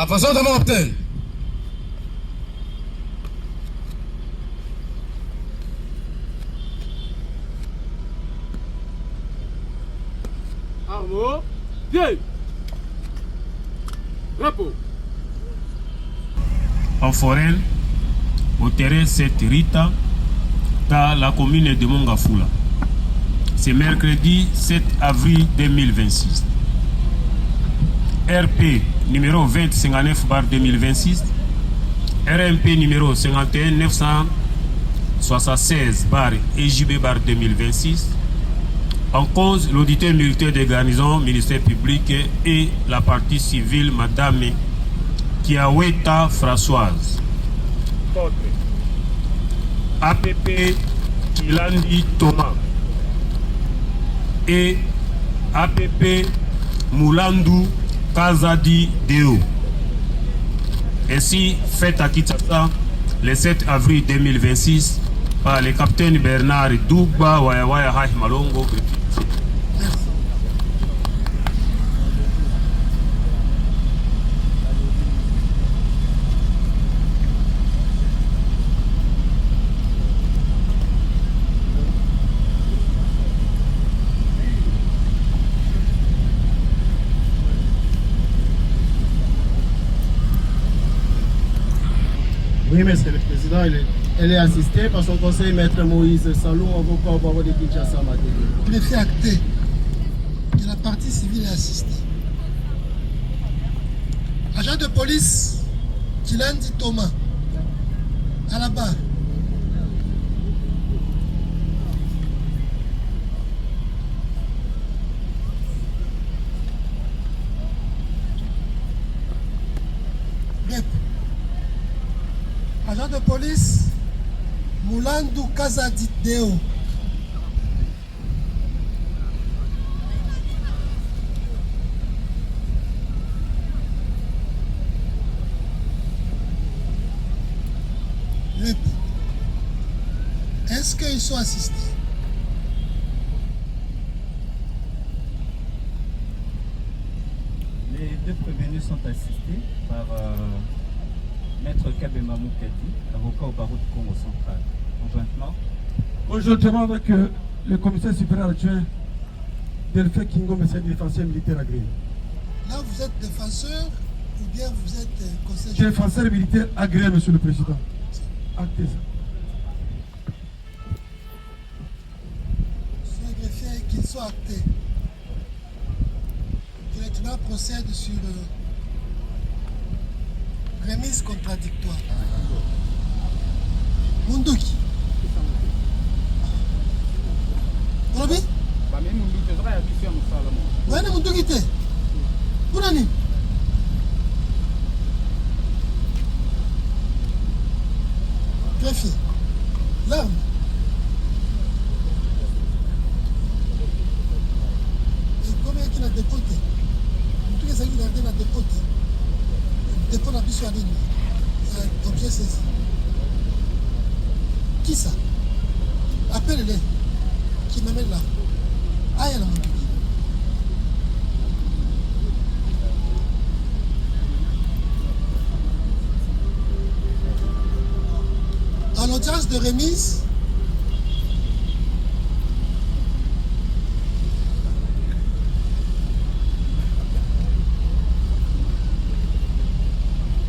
À façon de mon capitaine. Armo, pied. Repos. En forêt, au terrain 7 Rita, dans la commune de Mongafula. C'est mercredi 7 avril 2026. RP numéro 2059/2026, RMP numéro 51976/EJB/2026, en cause l'auditeur militaire des garnisons, ministère public et la partie civile, Madame Kiaweta Françoise. APP Kilandi Thomas et APP Moulandou Kazadi Deo. Ainsi, fait à Kinshasa le 7 avril 2026 par le capitaine Bernard Dougba Wayawaya Haï Malongo. Oui, Monsieur le Président, elle est assistée par son conseiller maître Moïse Salou, avocat au barreau de Kinshasa Matélé. Il est fait acter que la partie civile est assistée. Agent de police, Kilandi Thomas, à la barre. Agent de police, Moulandou Kazadi Deo. Est-ce qu'ils sont assistés? Les deux prévenus sont assistés par Maître Kabema Moukadi, avocat au barreau de Congo central. Conjointement avec le commissaire supérieur adjoint Delphin Kingo, monsieur le défenseur militaire agréé. Là, vous êtes défenseur ou bien vous êtes conseiller? Défenseur militaire agréé, monsieur le président. Actez ça. Monsieur le greffier, qu'ils soient actés. Que le tribunal procède sur remise contradictoire. Munduki. Robi? Wane Munduki te? Pourani? Greffier. L'arme. Et combien qu'il a dépoté? Munduki ça il a dépoté. Dépôt la biche à ligne. Objet saisi. Qui ça? Appelle-les. Qui m'amène là. Aïe, la Munduki. En audience de remise,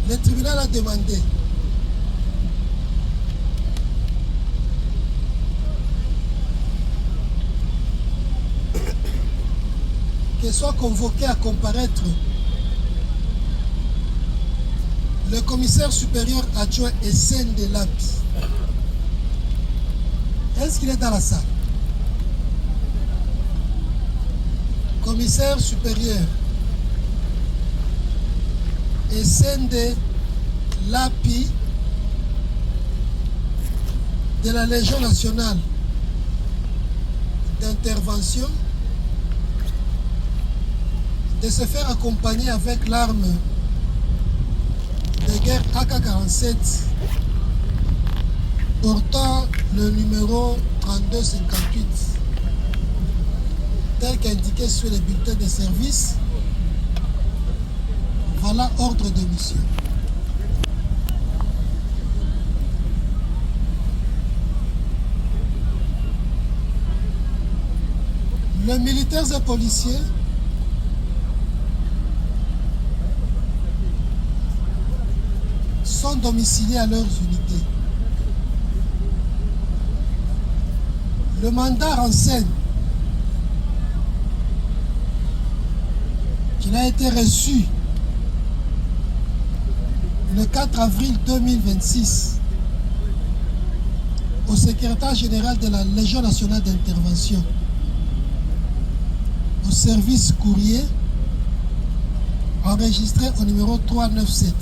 le tribunal a demandé que soit convoqué à comparaître le commissaire supérieur adjoint Essène de Lapi. Est-ce qu'il est dans la salle? Commissaire supérieur Essène de Lapi de la Légion nationale d'intervention, de se faire accompagner avec l'arme de guerre AK-47 portant le numéro 3258 tel qu'indiqué sur les bulletins de service Voilà ordre de mission. Les militaires et policiers sont domiciliés à leurs unités. Le mandat renseigne qu'il a été reçu le 4 avril 2026 au secrétaire général de la Légion nationale d'intervention, au service courrier enregistré au numéro 397.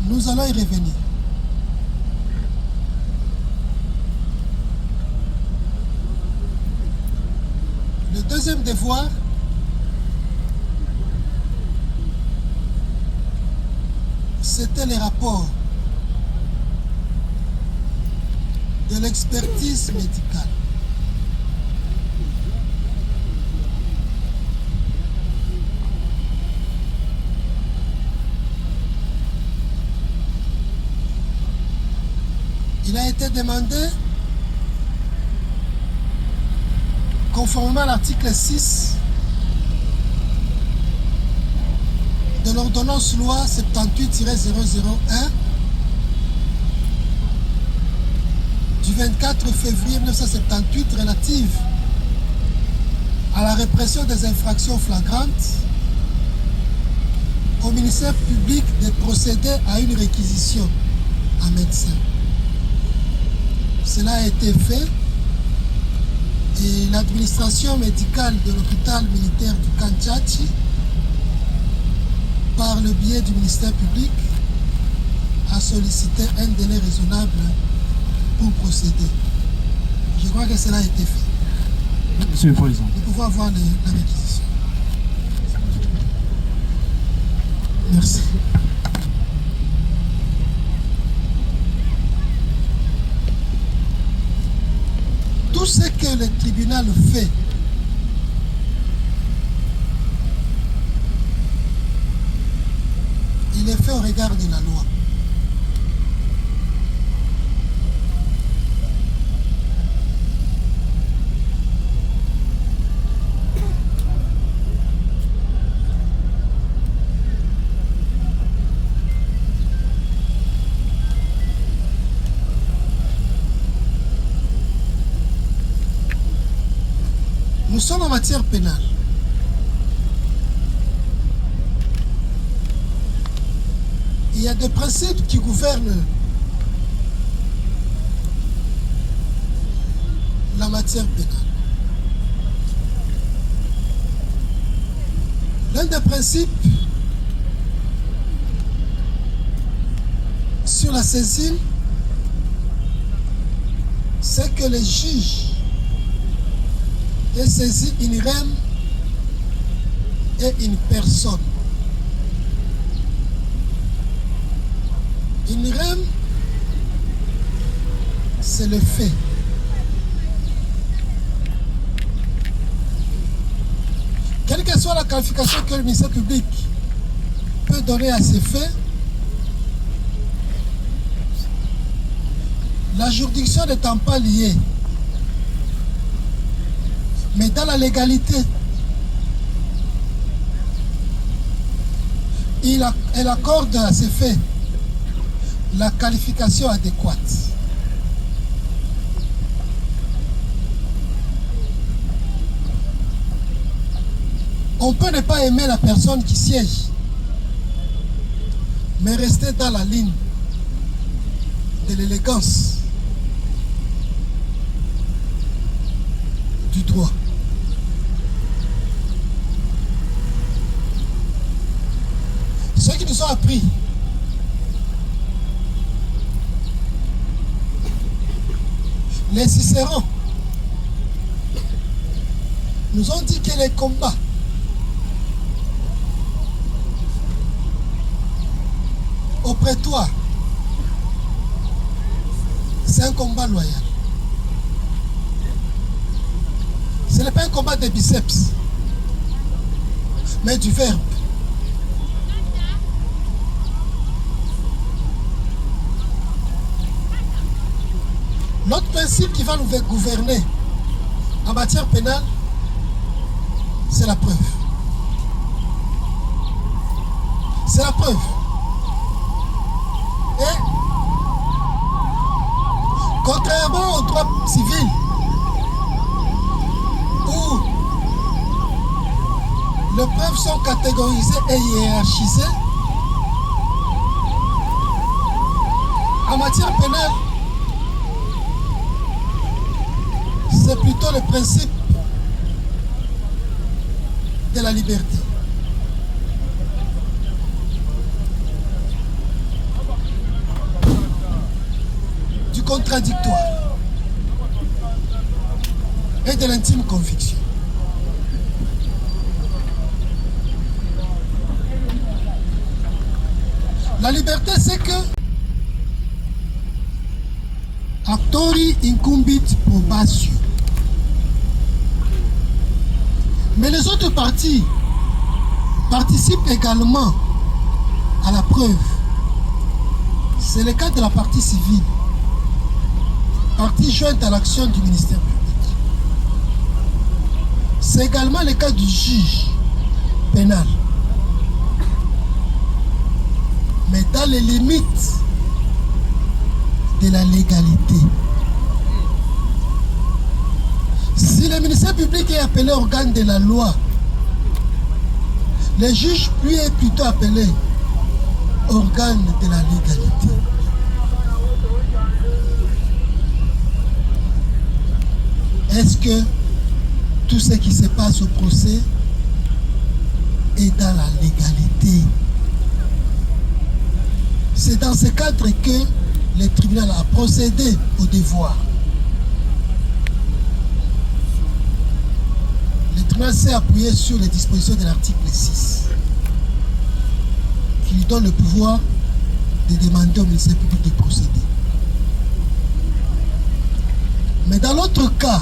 Nous allons y revenir. Le deuxième devoir, c'était les rapports de l'expertise médicale. Il a été demandé, conformément à l'article 6 de l'ordonnance loi 78-001 du 24 février 1978 relative à la répression des infractions flagrantes, au ministère public de procéder à une réquisition à médecin. Cela a été fait et l'administration médicale de l'hôpital militaire du Kanchachi, par le biais du ministère public, a sollicité un délai raisonnable pour procéder. Je crois que cela a été fait. Monsieur le Président. Nous pouvons avoir la réquisition. Merci. Tout ce que le tribunal fait il est fait au regard de la loi. Nous sommes en matière pénale. Il y a des principes qui gouvernent la matière pénale. L'un des principes sur la saisine, c'est que les juges aient saisi une rem et une personne. Une rem, c'est le fait. Quelle que soit la qualification que le ministère public peut donner à ces faits, la juridiction n'étant pas liée, mais dans la légalité, elle accorde à ces faits la qualification adéquate. On peut ne pas aimer la personne qui siège, mais rester dans la ligne de l'élégance du droit. Ceux qui nous ont appris les Cicérons nous ont dit que les combats au prétoire, c'est un combat loyal. Ce n'est pas un combat de biceps, mais du verbe. L'autre principe qui va nous gouverner en matière pénale, c'est la preuve. C'est la preuve. Et contrairement au droit civil, où les preuves sont catégorisées et hiérarchisées, en matière pénale, c'est plutôt le principe de la liberté. Du contradictoire et de l'intime conviction. La liberté, c'est que actori incumbit probatio. Mais les autres parties participent également à la preuve. C'est le cas de la partie civile, partie jointe à l'action du ministère public. C'est également le cas du juge pénal. Mais dans les limites de la légalité. Si le ministère public est appelé organe de la loi, le juge lui est plutôt appelé organe de la légalité. Est-ce que tout ce qui se passe au procès est dans la légalité? C'est dans ce cadre que le tribunal a procédé au devoir. Le tribunal s'est appuyé sur les dispositions de l'article 6 qui lui donne le pouvoir de demander au ministère public de procéder. Mais dans l'autre cas,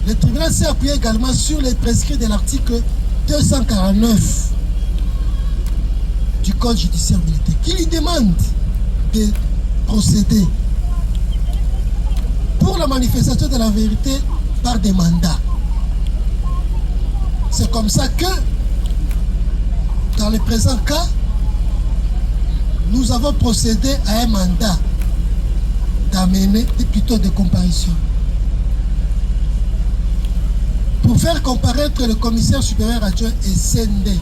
le tribunal s'est appuyé également sur les prescrits de l'article 249 du Code judiciaire militaire qui lui demande de procéder pour la manifestation de la vérité par des mandats. C'est comme ça que, dans le présent cas, nous avons procédé à un mandat d'amener, plutôt de comparution, pour faire comparaître le commissaire supérieur adjoint et Sende.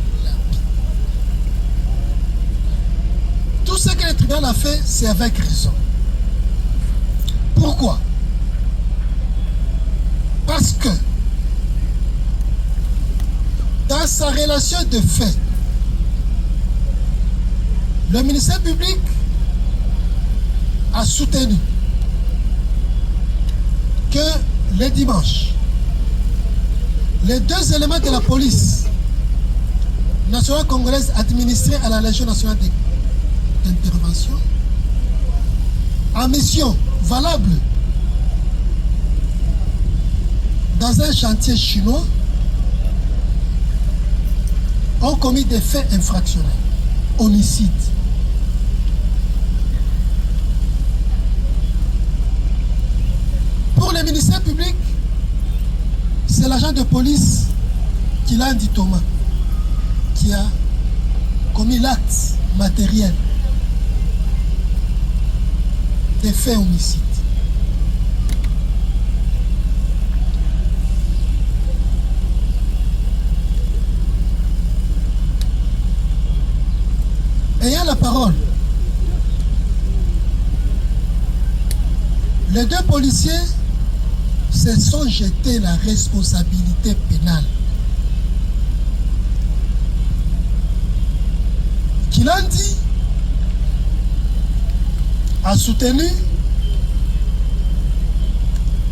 Tout ce que le tribunal a fait, c'est avec raison. Pourquoi? Parce que dans sa relation de fait, le ministère public a soutenu que le dimanche, les deux éléments de la police nationale congolaise administrés à la Légion nationale d'intervention, en mission valable dans un chantier chinois, ont commis des faits infractionnels, homicide. Pour le ministère public, c'est l'agent de police Kilandi Thomas qui a commis l'acte matériel des faits homicides. Ayant la parole, les deux policiers se sont jetés la responsabilité pénale. Kilandi a soutenu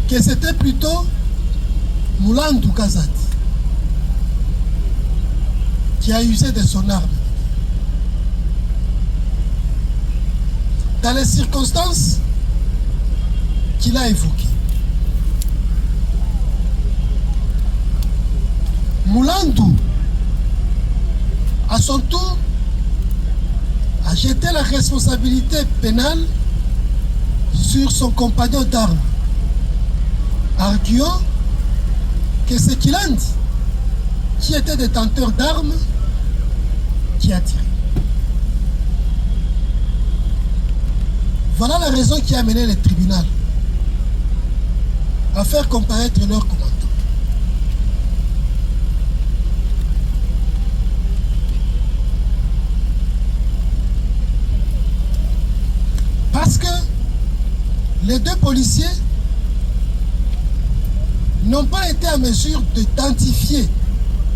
que c'était plutôt Moulandou Kazati qui a usé de son arme. Dans les circonstances qu'il a évoquées. Moulandou, à son tour, a jeté la responsabilité pénale sur son compagnon d'armes, arguant que c'est Kilandi, qui était détenteur d'armes, qui a tiré. Voilà la raison qui a amené le tribunal à faire comparaître leur commandant. Parce que les deux policiers n'ont pas été en mesure d'identifier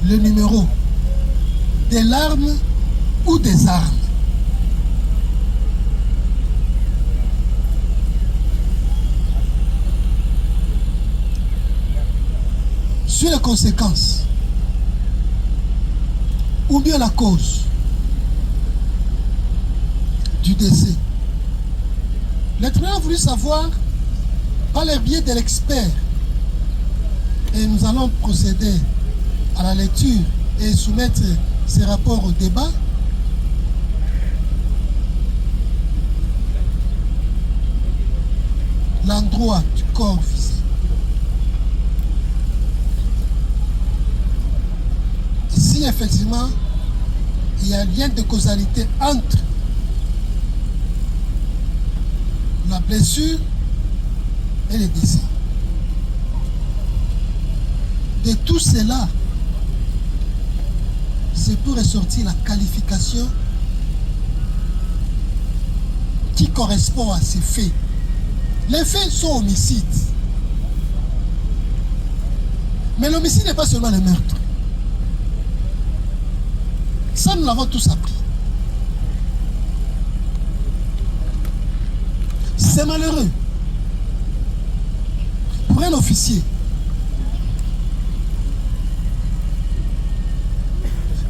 le numéro de l'arme ou des armes. Sur les conséquences, ou bien la cause du décès, le tribunal a voulu savoir, par le biais de l'expert, et nous allons procéder à la lecture et soumettre ces rapports au débat, l'endroit du corps visé. Si effectivement il y a un lien de causalité entre la blessure et le décès. De tout cela, c'est pour ressortir la qualification qui correspond à ces faits. Les faits sont homicides. Mais l'homicide n'est pas seulement le meurtre. Ça, nous l'avons tous appris. C'est malheureux pour un officier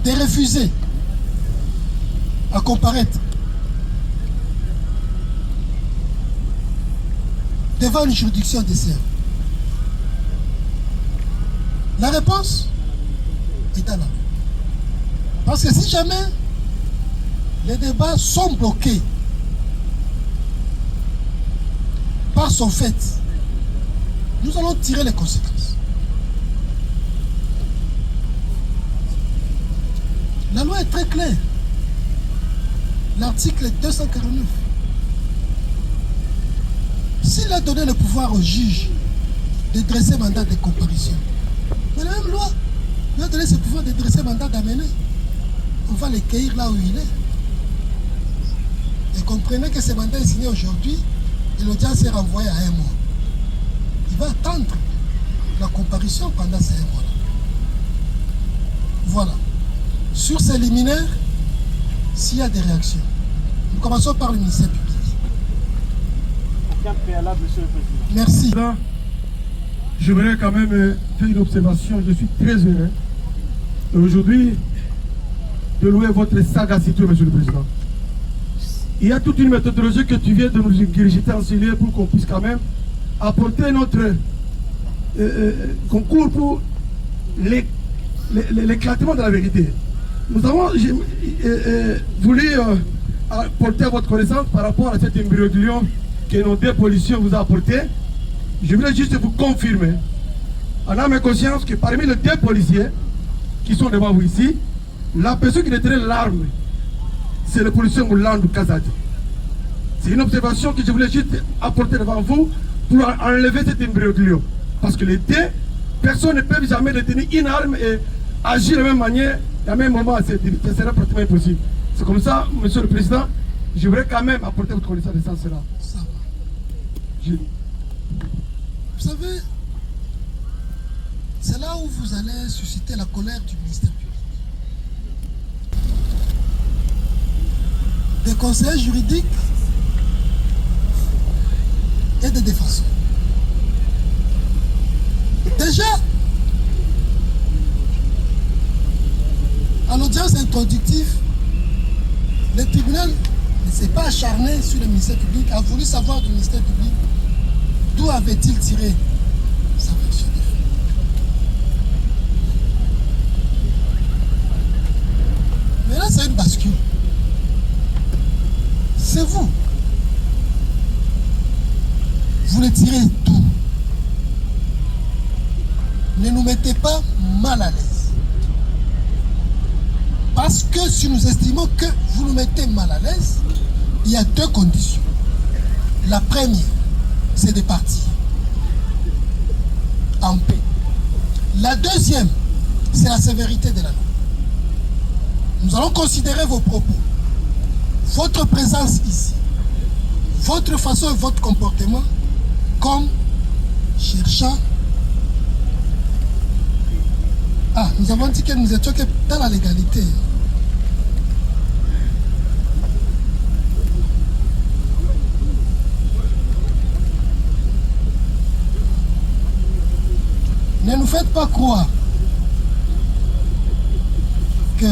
de refuser à comparaître devant une juridiction des serfs. La réponse est à la main. Parce que si jamais les débats sont bloqués par son fait, nous allons tirer les conséquences. La loi est très claire. L'article 249. S'il a donné le pouvoir au juge de dresser mandat de comparution, mais la même loi lui a donné ce pouvoir de dresser mandat d'amener. On va les cueillir là où il est. Et comprenez que ce mandat est signé aujourd'hui et l'audience est renvoyée à un mois. Il va attendre la comparution pendant ces mois-là. Voilà. Sur ces liminaires, s'il y a des réactions, nous commençons par le ministère public. Aucun préalable, Monsieur le Président. Merci. Je voudrais quand même faire une observation. Je suis très heureux aujourd'hui de louer votre sagacité, Monsieur le Président. Il y a toute une méthodologie que tu viens de nous enseigner pour qu'on puisse quand même apporter notre concours pour l'éclatement de la vérité. Nous avons voulu apporter à votre connaissance par rapport à cet imbroglio que nos deux policiers vous ont apporté. Je voulais juste vous confirmer, en âme et conscience, que parmi les deux policiers qui sont devant vous ici, la personne qui détenait l'arme, c'est le policier Moulandou Kazadi. C'est une observation que je voulais juste apporter devant vous pour enlever cet imbroglio. Parce que les deux, personne ne peut jamais détenir une arme et agir de la même manière, à même moment, ce serait pratiquement impossible. C'est comme ça, Monsieur le Président, je voudrais quand même apporter votre connaissance de cela. Ça va. Vous savez, c'est là où vous allez susciter la colère du ministère public. Des conseillers juridiques et des défenseurs. Déjà, à l'audience introductive, le tribunal ne s'est pas acharné sur le ministère public, a voulu savoir du ministère public d'où avait-il tiré sa version des faits. Mais là, c'est une bascule. C'est vous. Vous les tirez tout. Ne nous mettez pas mal à l'aise. Parce que si nous estimons que vous nous mettez mal à l'aise, il y a deux conditions. La première, c'est de partir en paix. La deuxième, c'est la sévérité de la loi. Nous allons considérer vos propos, votre présence ici, votre façon et votre comportement comme cherchant. Ah, nous avons dit que nous étions que dans la légalité. Ne nous faites pas croire que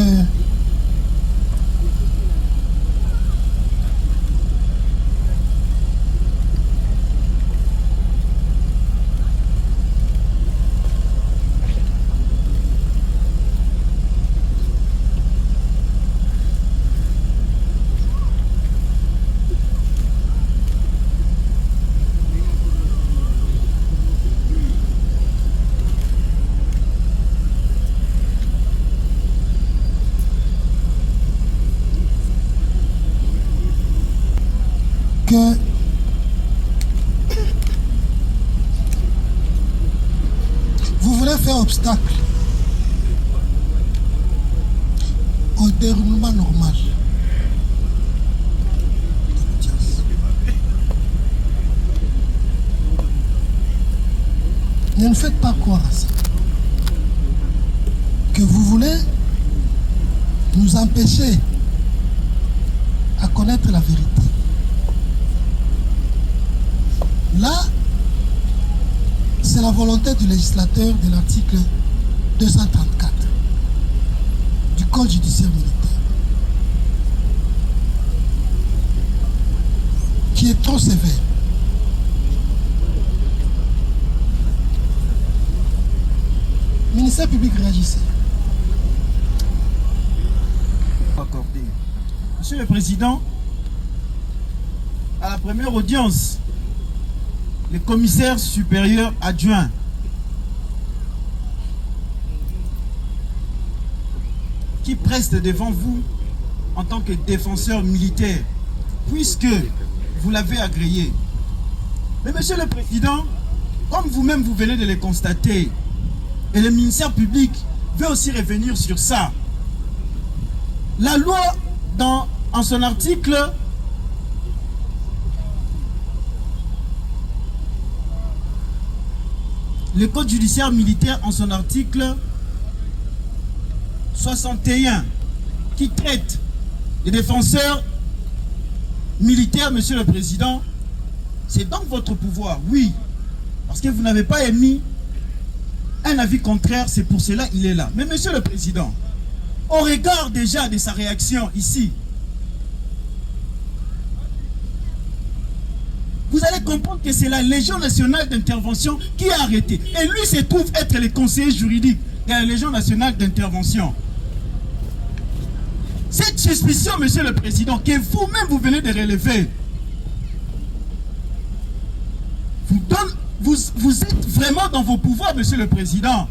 vous voulez faire obstacle au déroulement normal de l'audience. Ne nous faites pas croire à ça. Que vous voulez nous empêcher à connaître la vérité. Là, c'est la volonté du législateur de l'article 234 du Code judiciaire militaire qui est trop sévère. Le ministère public réagissait. Accordé. Monsieur le Président, à la première audience, le commissaire supérieur adjoint qui preste devant vous en tant que défenseur militaire, puisque vous l'avez agréé. Mais Monsieur le Président, comme vous-même vous venez de le constater, et le ministère public veut aussi revenir sur ça, la loi, en son article le Code judiciaire militaire, en son article 61, qui traite les défenseurs militaires, Monsieur le Président, c'est donc votre pouvoir, oui, parce que vous n'avez pas émis un avis contraire, c'est pour cela qu'il est là. Mais Monsieur le Président, au regard déjà de sa réaction ici, vous allez comprendre que c'est la Légion nationale d'intervention qui a arrêté. Et lui se trouve être le conseiller juridique de la Légion nationale d'intervention. Cette suspicion, Monsieur le Président, que vous-même vous venez de relever, vous êtes vraiment dans vos pouvoirs, Monsieur le Président,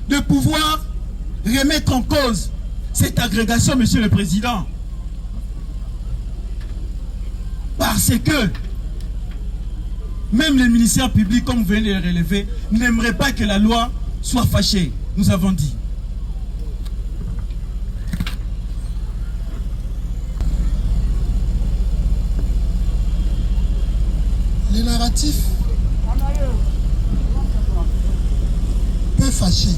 de pouvoir remettre en cause cette agrégation, Monsieur le Président. Parce que même les ministères publics, comme vous venez de le relever, n'aimeraient pas que la loi soit fâchée. Nous avons dit. Le narratif peut fâcher.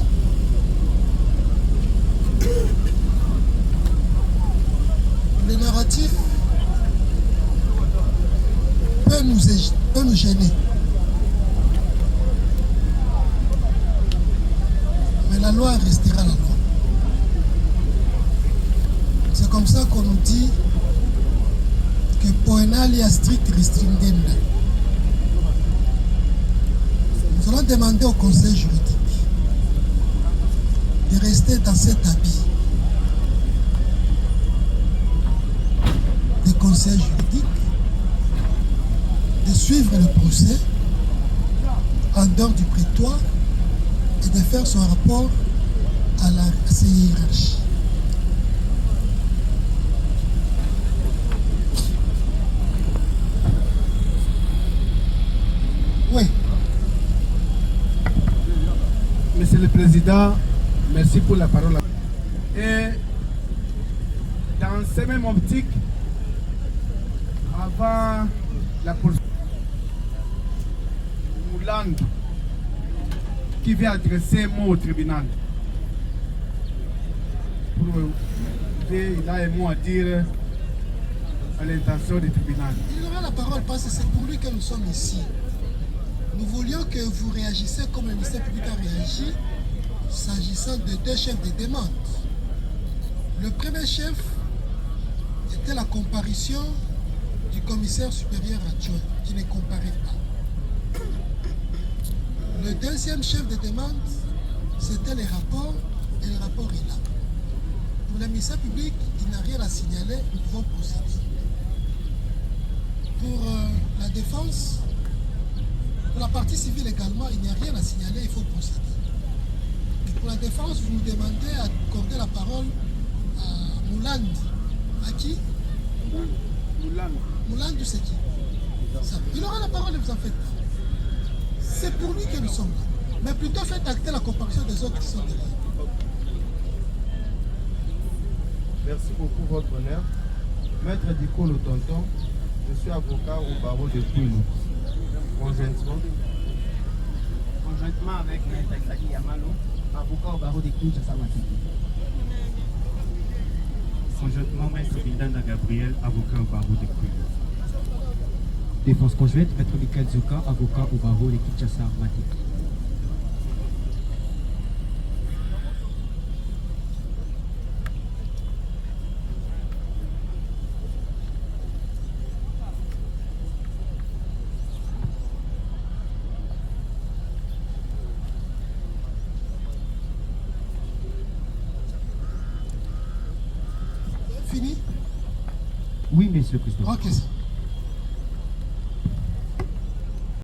Le narratif peut nous gêner. Mais la loi restera la loi. C'est comme ça qu'on nous dit que poenalia strict restringenda. Nous allons demander au conseil juridique de rester dans cet habit des conseils juridiques, de suivre le procès en dehors du prétoire et de faire son rapport à ses hiérarchies. Oui. Monsieur le Président, merci pour la parole. Et dans cette même optique, avant la poursuite, Mouland qui veut adresser un mot au tribunal. Il a un mot à dire à l'intention du tribunal. Il aura la parole parce que c'est pour lui que nous sommes ici. Nous voulions que vous réagissiez comme le ministère public a réagi s'agissant de deux chefs de demande. Le premier chef était la comparution du commissaire supérieur adjoint qui ne comparait pas. Le deuxième chef de demande, c'était les rapports et le rapport est là. Pour le ministère public, il n'a rien à signaler, nous pouvons procéder. Pour la défense, pour la partie civile également, il n'y a rien à signaler, il faut procéder. Et pour la défense, vous nous demandez d'accorder la parole à Mouland. À qui? Mouland, c'est qui? Ça. Il aura la parole, ne vous en faites pas. C'est pour lui que nous sommes là. Mais plutôt faites acter la comparution des autres qui sont derrière. Merci beaucoup, votre honneur. Maître Dikolo Tonton, je suis avocat au barreau de Kouilou. Conjointement avec Maître Saki Yamalo, avocat au barreau de Kinshasa Matiki. Conjointement, Maître Bindana Gabriel, avocat au barreau de Kouilou. Défense conjointe, Maître Michael Zuka, avocat au barreau de Kinshasa Matiki. Fini? Oui, Monsieur le Président. Ok.